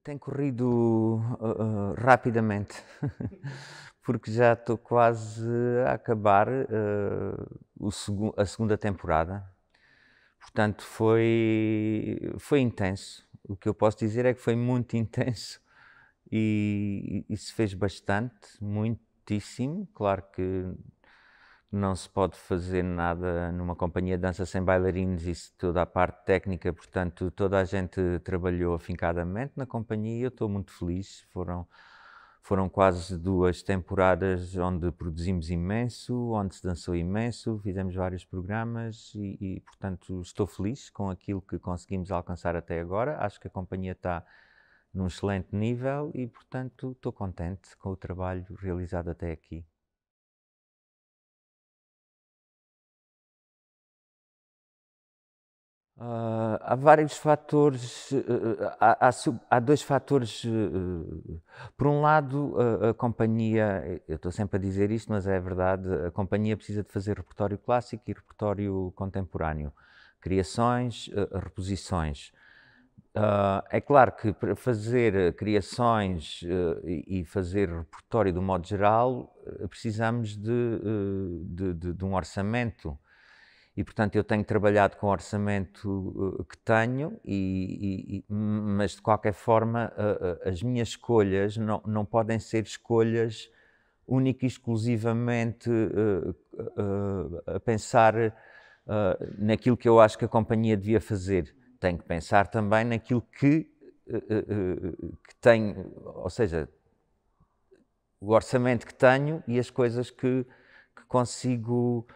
Tem corrido rapidamente, porque já estou quase a acabar a segunda temporada. Portanto, foi intenso. O que eu posso dizer é que foi muito intenso e se fez bastante, muitíssimo. Claro que não se pode fazer nada numa companhia de dança sem bailarinos, isso toda a parte técnica, portanto, toda a gente trabalhou afincadamente na companhia. Eu estou muito feliz. Foram quase 2 temporadas onde produzimos imenso, onde se dançou imenso, fizemos vários programas portanto, estou feliz com aquilo que conseguimos alcançar até agora. Acho que a companhia está num excelente nível e, portanto, estou contente com o trabalho realizado até aqui. Há vários fatores, há 2 fatores. Por um lado, a companhia, eu estou sempre a dizer isto, mas é verdade, a companhia precisa de fazer repertório clássico e repertório contemporâneo, criações, reposições. É claro que para fazer criações e fazer repertório do modo geral, precisamos de um orçamento. E, portanto, eu tenho trabalhado com o orçamento que tenho, mas de qualquer forma as minhas escolhas não podem ser escolhas única e exclusivamente a pensar naquilo que eu acho que a companhia devia fazer. Tenho que pensar também naquilo que tenho, ou seja, o orçamento que tenho e as coisas que consigo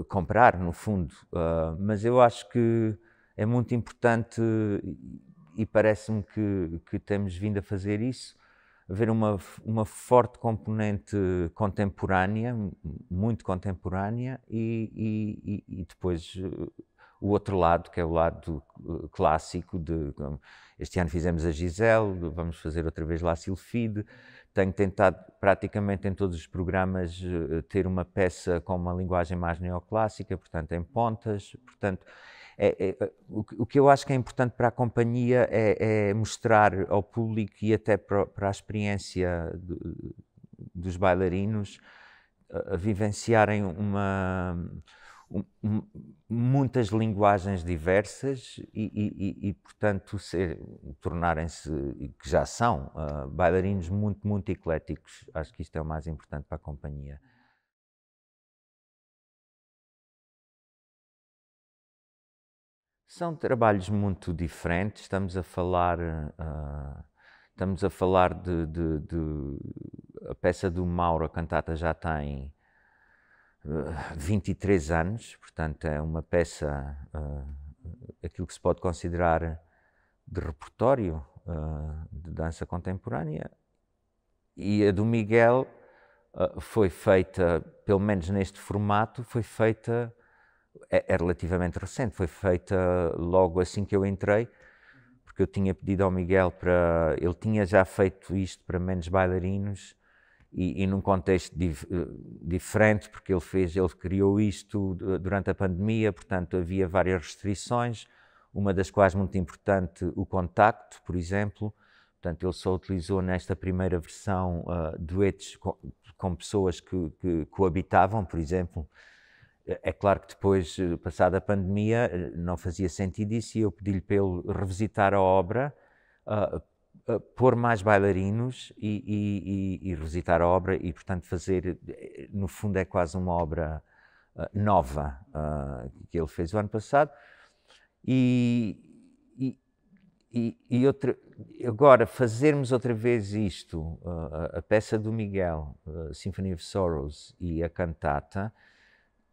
comprar, no fundo. Mas eu acho que é muito importante e parece-me que temos vindo a fazer isso, haver uma forte componente contemporânea, muito contemporânea, e depois o outro lado, que é o lado clássico. Este ano fizemos a Giselle, vamos fazer outra vez La Sylphide. Tenho tentado praticamente em todos os programas ter uma peça com uma linguagem mais neoclássica, portanto em pontas. Portanto, o que eu acho que é importante para a companhia é mostrar ao público e até para a experiência dos bailarinos a vivenciarem muitas linguagens diversas portanto, tornarem-se, que já são, bailarinos muito ecléticos. Acho que isto é o mais importante para a companhia. São trabalhos muito diferentes. Estamos a falar a peça do Mauro, a cantata, já tem 23 anos, portanto é uma peça, aquilo que se pode considerar de repertório de dança contemporânea. E a do Miguel foi feita, pelo menos neste formato, é relativamente recente, foi feita logo assim que eu entrei, porque eu tinha pedido ao Miguel ele tinha já feito isto para menos bailarinos e num contexto diferente, porque ele criou isto durante a pandemia, portanto havia várias restrições, uma das quais muito importante, o contacto, por exemplo. Portanto, ele só utilizou nesta primeira versão duetos com pessoas que coabitavam, por exemplo. É claro que depois, passada a pandemia, não fazia sentido isso, e eu pedi-lhe para ele revisitar a obra, pôr mais bailarinos e revisitar a obra e, portanto, fazer, no fundo, é quase uma obra nova que ele fez o ano passado. Agora, fazermos outra vez isto, a peça do Miguel, Symphony of Sorrows, e a cantata,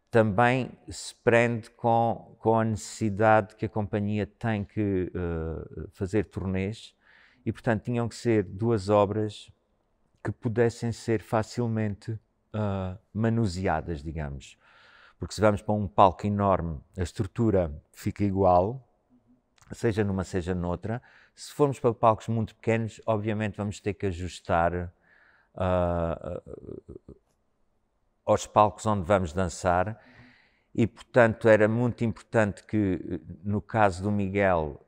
também se prende com a necessidade que a companhia tem que fazer turnês e, portanto, tinham que ser 2 obras que pudessem ser facilmente manuseadas, digamos. Porque se vamos para um palco enorme, a estrutura fica igual, seja numa, seja noutra. Se formos para palcos muito pequenos, obviamente vamos ter que ajustar aos palcos onde vamos dançar. E, portanto, era muito importante que, no caso do Miguel,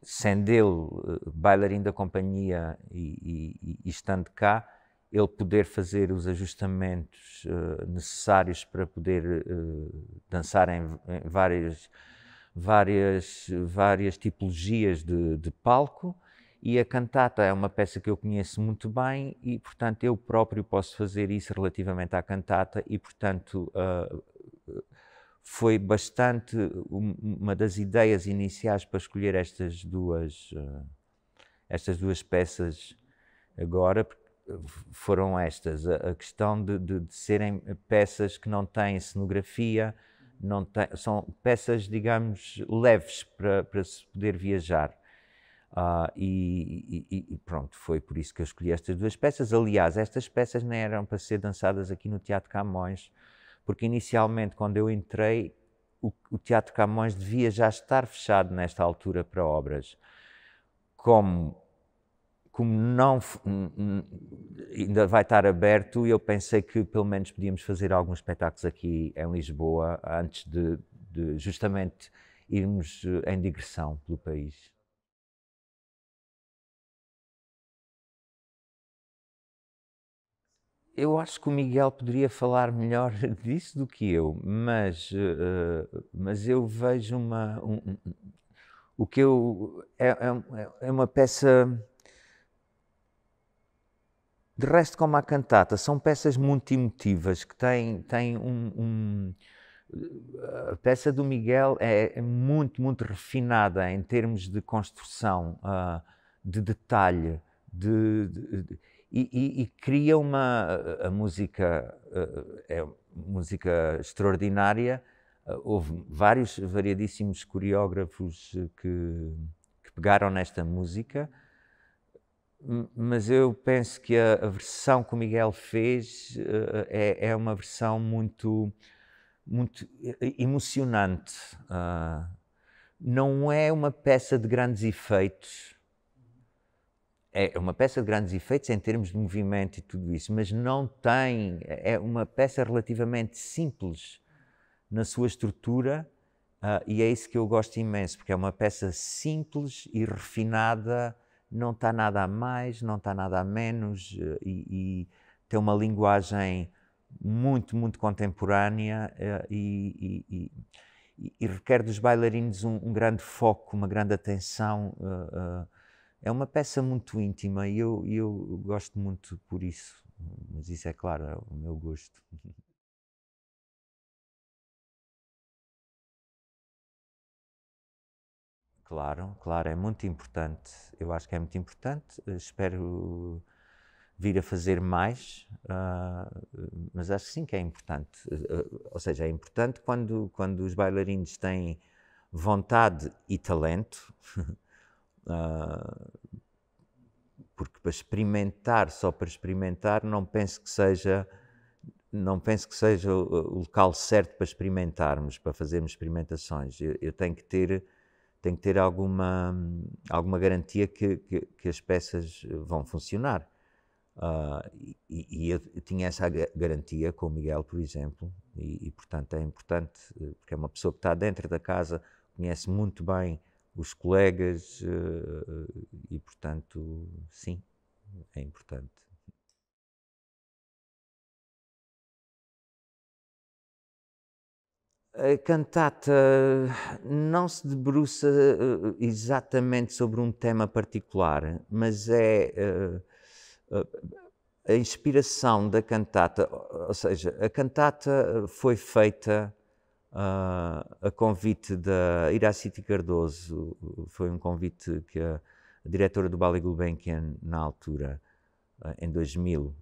sendo ele bailarino da companhia e estando cá, ele poder fazer os ajustamentos necessários para poder dançar em várias tipologias de palco. E a cantata é uma peça que eu conheço muito bem e, portanto, eu próprio posso fazer isso relativamente à cantata e, portanto, foi bastante uma das ideias iniciais para escolher estas duas peças agora, foram estas, a questão de serem peças que não têm cenografia, são peças, digamos, leves para se poder viajar. E pronto, foi por isso que eu escolhi estas duas peças. Aliás, estas peças nem eram para ser dançadas aqui no Teatro Camões, porque inicialmente, quando eu entrei, o Teatro Camões devia já estar fechado nesta altura para obras. Como não, ainda vai estar aberto, eu pensei que pelo menos podíamos fazer alguns espetáculos aqui em Lisboa, antes de justamente irmos em digressão pelo país. Eu acho que o Miguel poderia falar melhor disso do que eu, mas eu vejo o que eu... É uma peça... De resto, como a cantata, são peças muito emotivas, que têm a peça do Miguel é muito, muito refinada em termos de construção, de detalhe, e cria a música, é música extraordinária. Houve variadíssimos coreógrafos que pegaram nesta música, mas eu penso que a versão que o Miguel fez é uma versão muito emocionante. Não é uma peça de grandes efeitos. É uma peça de grandes efeitos em termos de movimento e tudo isso, mas não tem... É uma peça relativamente simples na sua estrutura, e é isso que eu gosto imenso, porque é uma peça simples e refinada, não está nada a mais, não está nada a menos, e tem uma linguagem muito, muito contemporânea, e requer dos bailarinos um grande foco, uma grande atenção. É uma peça muito íntima e eu gosto muito por isso, mas isso é claro, é o meu gosto. Claro, claro, é muito importante. Eu acho que é muito importante. Espero vir a fazer mais, mas acho que sim que é importante. Ou seja, é importante quando os bailarinos têm vontade e talento, porque para experimentar, só para experimentar, não penso que seja o local certo para experimentarmos, para fazermos experimentações. Eu tenho que ter alguma garantia que as peças vão funcionar. E eu tinha essa garantia com o Miguel, por exemplo, e portanto é importante, porque é uma pessoa que está dentro da casa, conhece muito bem os colegas, e portanto, sim, é importante. A cantata não se debruça exatamente sobre um tema particular, mas a inspiração da cantata, ou seja, a cantata foi feita a convite da Iraciti Cardoso, foi um convite que a diretora do Ballet Gulbenkian, na altura, em 2000,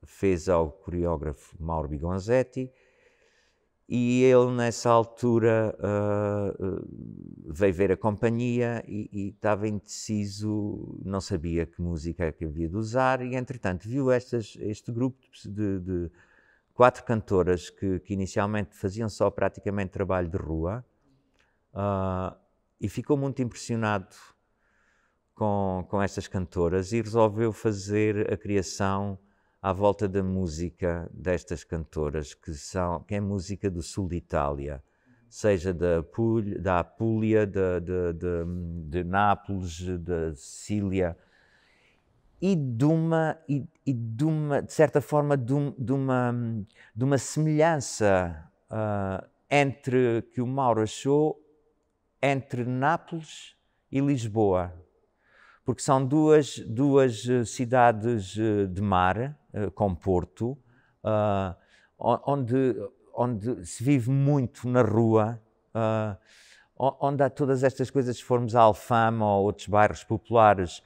fez ao coreógrafo Mauro Bigonzetti, e ele nessa altura veio ver a companhia e estava indeciso, não sabia que música é que havia de usar, e entretanto viu este grupo de 4 cantoras que inicialmente faziam só praticamente trabalho de rua, e ficou muito impressionado com estas cantoras e resolveu fazer a criação à volta da música destas cantoras, que é música do sul de Itália. seja da Apulia, de Nápoles, da Sicília, e de certa forma, de uma semelhança que o Mauro achou entre Nápoles e Lisboa, porque são duas cidades de mar, com porto, onde se vive muito na rua, onde há todas estas coisas. Se formos a Alfama ou outros bairros populares,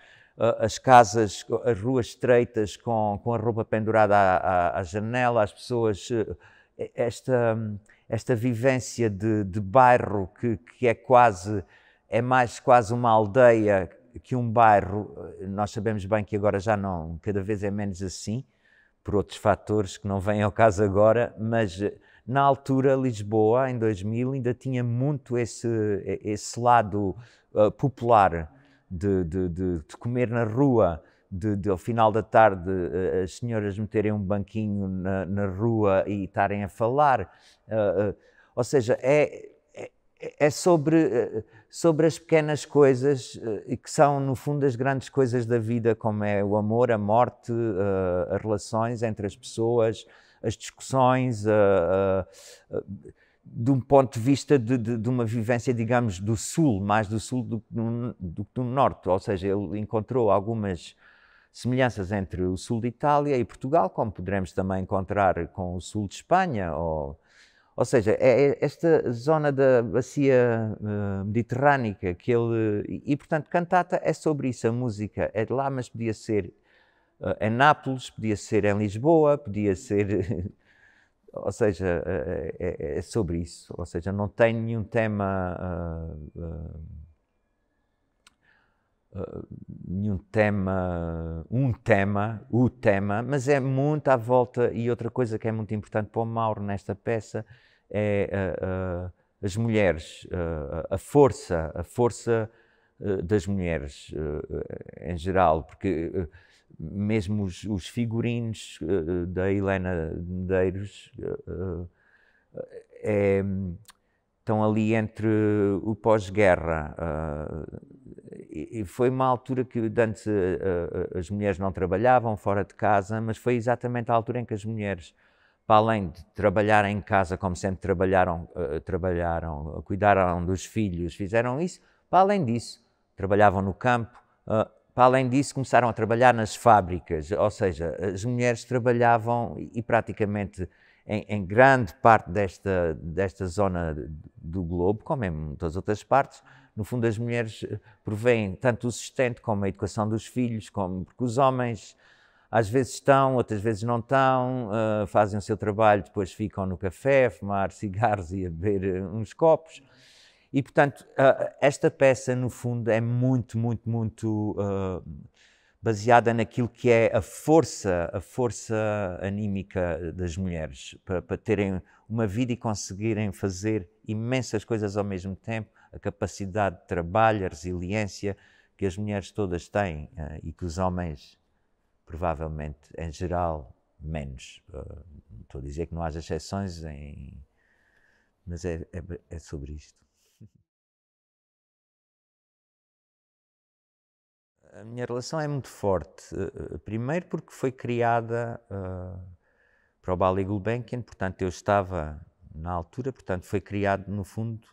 as casas, as ruas estreitas com a roupa pendurada à janela, as pessoas, esta vivência de bairro que é mais quase uma aldeia que um bairro. Nós sabemos bem que agora já não, cada vez é menos assim, por outros fatores que não vêm ao caso agora, mas na altura Lisboa, em 2000, ainda tinha muito esse lado popular de comer na rua, ao final da tarde as senhoras meterem um banquinho na rua e estarem a falar. Ou seja, é sobre as pequenas coisas que são, no fundo, as grandes coisas da vida, como é o amor, a morte, as relações entre as pessoas, as discussões, de um ponto de vista de uma vivência, digamos, do Sul, mais do Sul do que do Norte. Ou seja, ele encontrou algumas semelhanças entre o Sul de Itália e Portugal, como poderemos também encontrar com o Sul de Espanha, ou seja, é esta zona da bacia mediterrânica que ele... E, portanto, Cantata é sobre isso, a música é de lá, mas podia ser em Nápoles, podia ser em Lisboa, podia ser... Ou seja, é sobre isso. Ou seja, não tem nenhum tema... o tema, mas é muito à volta. E outra coisa que é muito importante para o Mauro nesta peça é as mulheres, a força das mulheres em geral, porque mesmo os figurinos da Helena de Medeiros estão ali entre o pós-guerra. E foi uma altura que antes as mulheres não trabalhavam fora de casa, mas foi exatamente a altura em que as mulheres, para além de trabalharem em casa, como sempre trabalharam, cuidaram dos filhos, fizeram isso, para além disso, trabalhavam no campo, para além disso, começaram a trabalhar nas fábricas, ou seja, as mulheres trabalhavam e praticamente em grande parte desta zona do globo, como em muitas outras partes, no fundo as mulheres provêm tanto o sustento como a educação dos filhos, porque os homens às vezes estão, outras vezes não estão, fazem o seu trabalho, depois ficam no café a fumar cigarros e a beber uns copos. E, portanto, esta peça, no fundo, é muito baseada naquilo que é a força anímica das mulheres, para terem uma vida e conseguirem fazer imensas coisas ao mesmo tempo, a capacidade de trabalho, a resiliência que as mulheres todas têm e que os homens, provavelmente, em geral, menos. Não estou a dizer que não haja exceções, mas é sobre isto. A minha relação é muito forte. Primeiro porque foi criada para o Ballet Gulbenkian, portanto eu estava na altura, portanto foi criado no fundo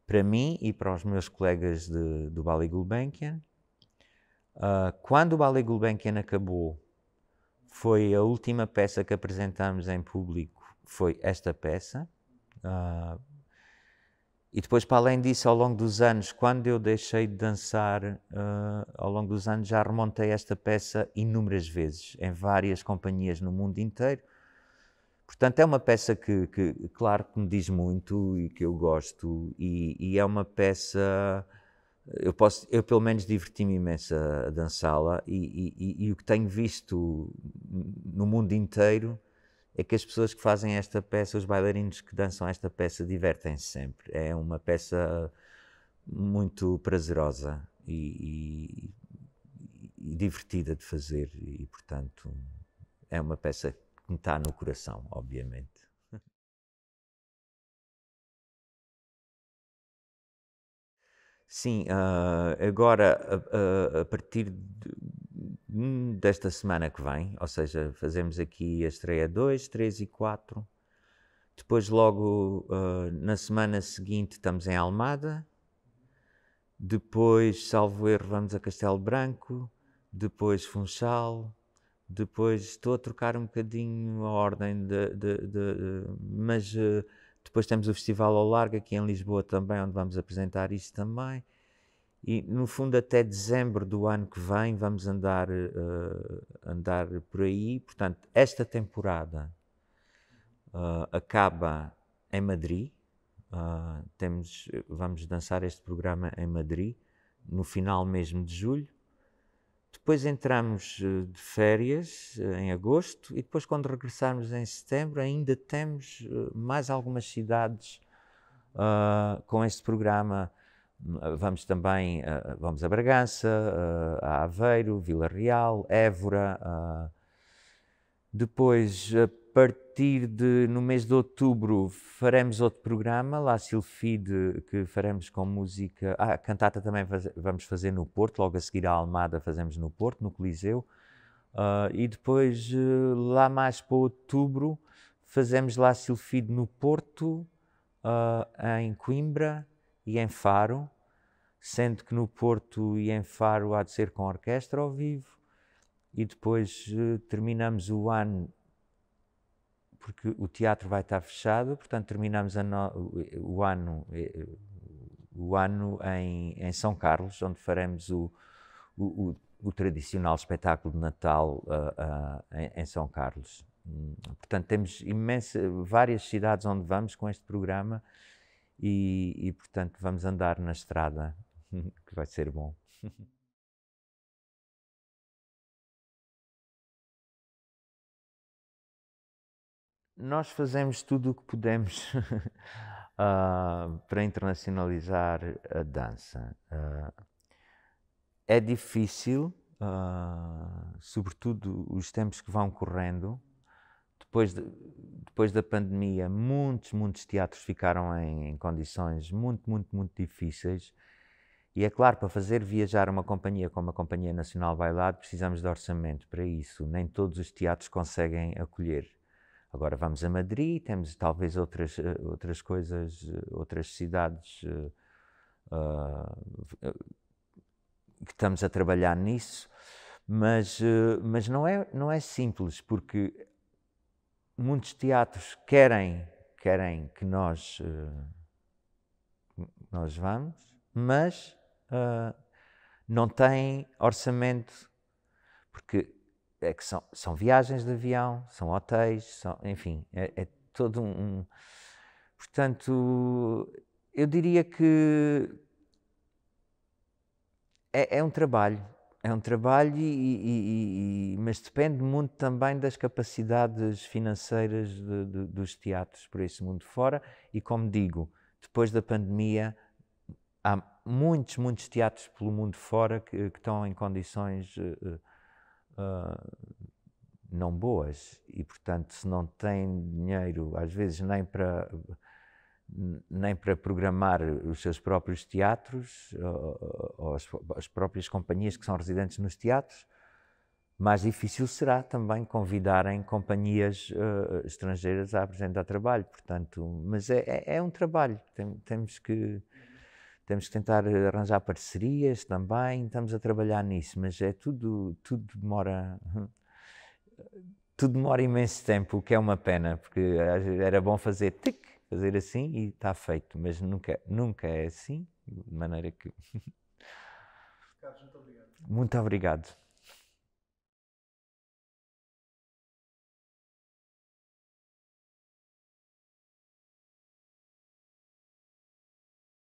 para mim e para os meus colegas do Ballet Gulbenkian. Quando o Ballet Gulbenkian acabou, foi a última peça que apresentámos em público, foi esta peça. E depois, para além disso, ao longo dos anos, quando eu deixei de dançar, ao longo dos anos já remontei esta peça inúmeras vezes, em várias companhias no mundo inteiro. Portanto, é uma peça que claro, que me diz muito e que eu gosto, e é uma peça... Eu pelo menos diverti-me imenso a dançá-la, e o que tenho visto no mundo inteiro é que as pessoas que fazem esta peça, os bailarinos que dançam esta peça, divertem-se sempre. É uma peça muito prazerosa e divertida de fazer, e portanto é uma peça que me está no coração, obviamente. Sim, agora a partir desta semana que vem, ou seja, fazemos aqui a estreia 2, 3 e 4. Depois logo na semana seguinte estamos em Almada. Depois, salvo erro, vamos a Castelo Branco. Depois Funchal. Depois estou a trocar um bocadinho a ordem, mas depois temos o Festival ao Largo aqui em Lisboa também, onde vamos apresentar isso também. E no fundo até dezembro do ano que vem vamos andar por aí. Portanto, esta temporada acaba em Madrid. Vamos dançar este programa em Madrid no final mesmo de julho. Depois entramos de férias em agosto e depois quando regressarmos em setembro ainda temos mais algumas cidades com este programa. Vamos também vamos a Bragança, a Aveiro, Vila Real, Évora. Depois, a partir de no mês de outubro, faremos outro programa, La Silfide, que faremos com música. A cantata também vamos fazer no Porto, logo a seguir à Almada fazemos no Porto, no Coliseu. E depois, lá mais para outubro, fazemos La Silfide no Porto, em Coimbra e em Faro, sendo que no Porto e em Faro há de ser com orquestra ao vivo. E depois terminamos o ano, porque o teatro vai estar fechado, portanto terminamos o ano em São Carlos, onde faremos o tradicional espetáculo de Natal em São Carlos. Portanto, temos várias cidades onde vamos com este programa e portanto, vamos andar na estrada, que vai ser bom. Nós fazemos tudo o que podemos para internacionalizar a dança. É difícil, sobretudo os tempos que vão correndo. Depois da pandemia, muitos teatros ficaram em condições muito difíceis. E é claro, para fazer viajar uma companhia como a Companhia Nacional Bailado, precisamos de orçamento para isso. Nem todos os teatros conseguem acolher. Agora vamos a Madrid, temos talvez outras coisas, outras cidades que estamos a trabalhar nisso, mas não é simples, porque muitos teatros querem que nós vamos, mas não têm orçamento, porque é que são viagens de avião, são hotéis, enfim, é todo Portanto, eu diria que é um trabalho, mas depende muito também das capacidades financeiras dos teatros por esse mundo fora e, como digo, depois da pandemia há muitos teatros pelo mundo fora que estão em condições não boas e, portanto, se não têm dinheiro, às vezes nem para programar os seus próprios teatros ou as próprias companhias que são residentes nos teatros, mais difícil será também convidarem companhias estrangeiras a apresentar trabalho. Portanto, mas é um trabalho, temos que tentar arranjar parcerias também, estamos a trabalhar nisso, mas tudo demora imenso tempo, o que é uma pena, porque era bom fazer assim e está feito, mas nunca é assim, de maneira que... Carlos, muito obrigado. Muito obrigado.